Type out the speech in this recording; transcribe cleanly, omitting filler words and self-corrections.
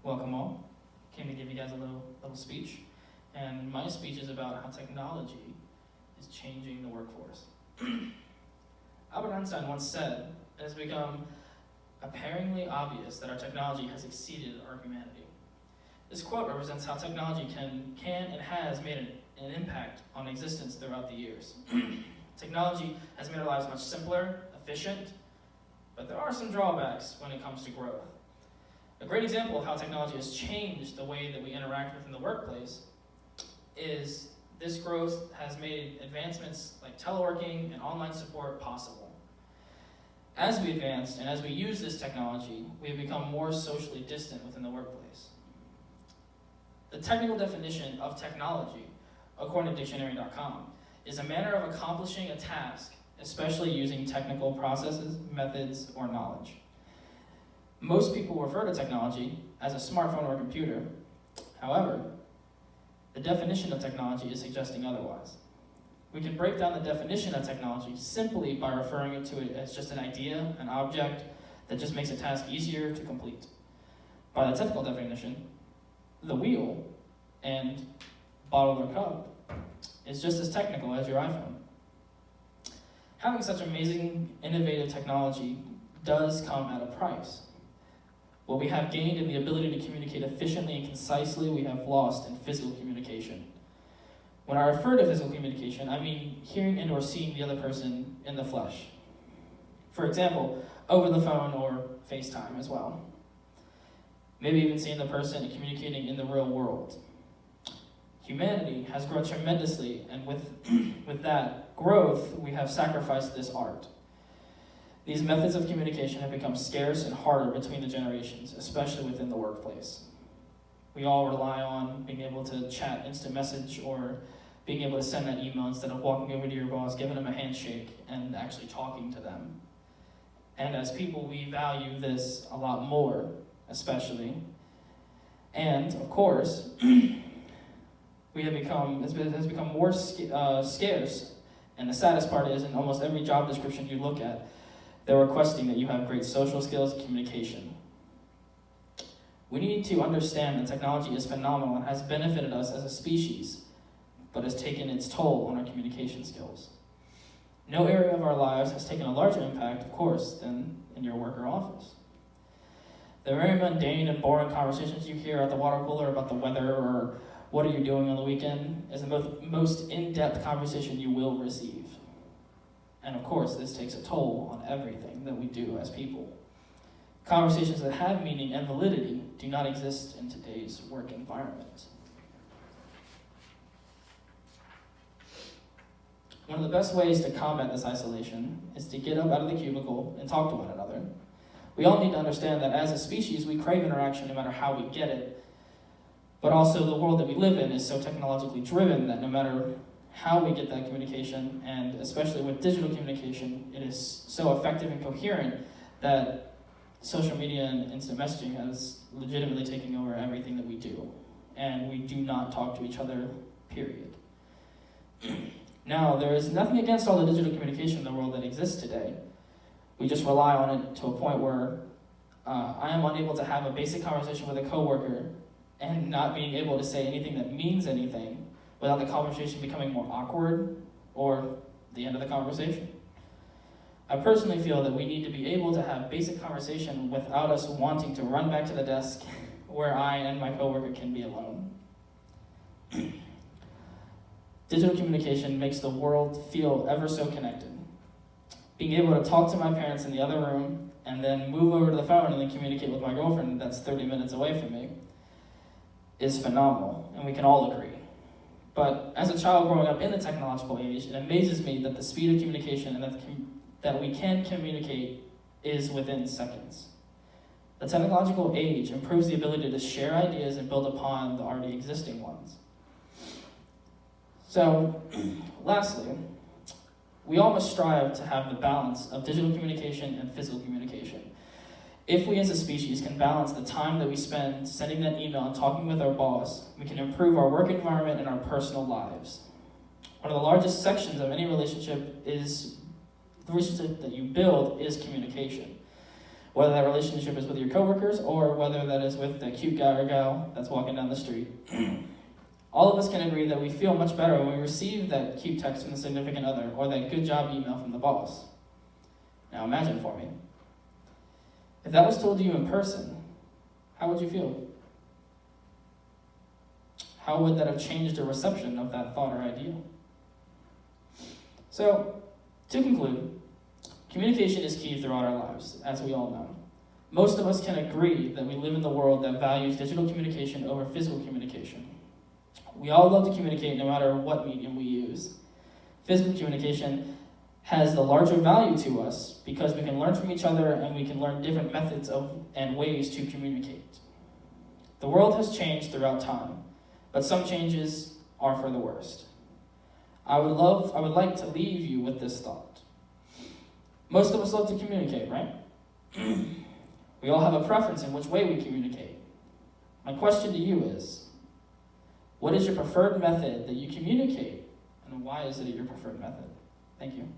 Welcome all. Came to give you guys a little speech. And my speech is about how technology is changing the workforce. Albert Einstein once said, it has become apparently obvious that our technology has exceeded our humanity. This quote represents how technology can and has made an impact on existence throughout the years. Technology has made our lives much simpler, efficient, but there are some drawbacks when it comes to growth. A great example of how technology has changed the way that we interact within the workplace is this growth has made advancements like teleworking and online support possible. As we advance and as we use this technology, we have become more socially distant within the workplace. The technical definition of technology, according to dictionary.com, is a manner of accomplishing a task, especially using technical processes, methods, or knowledge. Most people refer to technology as a smartphone or computer. However, the definition of technology is suggesting otherwise. We can break down the definition of technology simply by referring to it as just an idea, an object, that just makes a task easier to complete. By the technical definition, the wheel and bottle or cup is just as technical as your iPhone. Having such amazing, innovative technology does come at a price. What we have gained in the ability to communicate efficiently and concisely, we have lost in physical communication. When I refer to physical communication, I mean hearing and or seeing the other person in the flesh. For example, over the phone or FaceTime as well. Maybe even seeing the person and communicating in the real world. Humanity has grown tremendously, and with that growth, we have sacrificed this art. These methods of communication have become scarce and harder between the generations, especially within the workplace. We all rely on being able to chat instant message or being able to send that email instead of walking over to your boss, giving them a handshake, and actually talking to them. And as people, we value this a lot more, especially. And, of course, it has become more scarce. And the saddest part is, in almost every job description you look at, they're requesting that you have great social skills and communication. We need to understand that technology is phenomenal and has benefited us as a species, but has taken its toll on our communication skills. No area of our lives has taken a larger impact, of course, than in your work or office. The very mundane and boring conversations you hear at the water cooler about the weather or what are you doing on the weekend is the most in-depth conversation you will receive. And of course, this takes a toll on everything that we do as people. Conversations that have meaning and validity do not exist in today's work environment. One of the best ways to combat this isolation is to get up out of the cubicle and talk to one another. We all need to understand that as a species, we crave interaction no matter how we get it, but also the world that we live in is so technologically driven that no matter how we get that communication, and especially with digital communication, it is so effective and coherent that social media and instant messaging has legitimately taken over everything that we do. And we do not talk to each other, period. Now, there is nothing against all the digital communication in the world that exists today. We just rely on it to a point where I am unable to have a basic conversation with a coworker and not being able to say anything that means anything without the conversation becoming more awkward or the end of the conversation. I personally feel that we need to be able to have basic conversation without us wanting to run back to the desk where I and my coworker can be alone. Digital communication makes the world feel ever so connected. Being able to talk to my parents in the other room and then move over to the phone and then communicate with my girlfriend that's 30 minutes away from me is phenomenal, and we can all agree. But as a child growing up in the technological age, it amazes me that the speed of communication and that we can communicate is within seconds. The technological age improves the ability to share ideas and build upon the already existing ones. So, lastly, we all must strive to have the balance of digital communication and physical communication. If we as a species can balance the time that we spend sending that email and talking with our boss, we can improve our work environment and our personal lives. One of the largest sections of any relationship is the relationship that you build is communication. Whether that relationship is with your coworkers or whether that is with the cute guy or gal that's walking down the street. All of us can agree that we feel much better when we receive that cute text from the significant other or that good job email from the boss. Now imagine for me, if that was told to you in person, how would you feel? How would that have changed your reception of that thought or idea? So, to conclude, communication is key throughout our lives, as we all know. Most of us can agree that we live in the world that values digital communication over physical communication. We all love to communicate no matter what medium we use. Physical communication has the larger value to us because we can learn from each other and we can learn different methods and ways to communicate. The world has changed throughout time, but some changes are for the worst. I would like to leave you with this thought. Most of us love to communicate, right? We all have a preference in which way we communicate. My question to you is, what is your preferred method that you communicate, and why is it your preferred method? Thank you.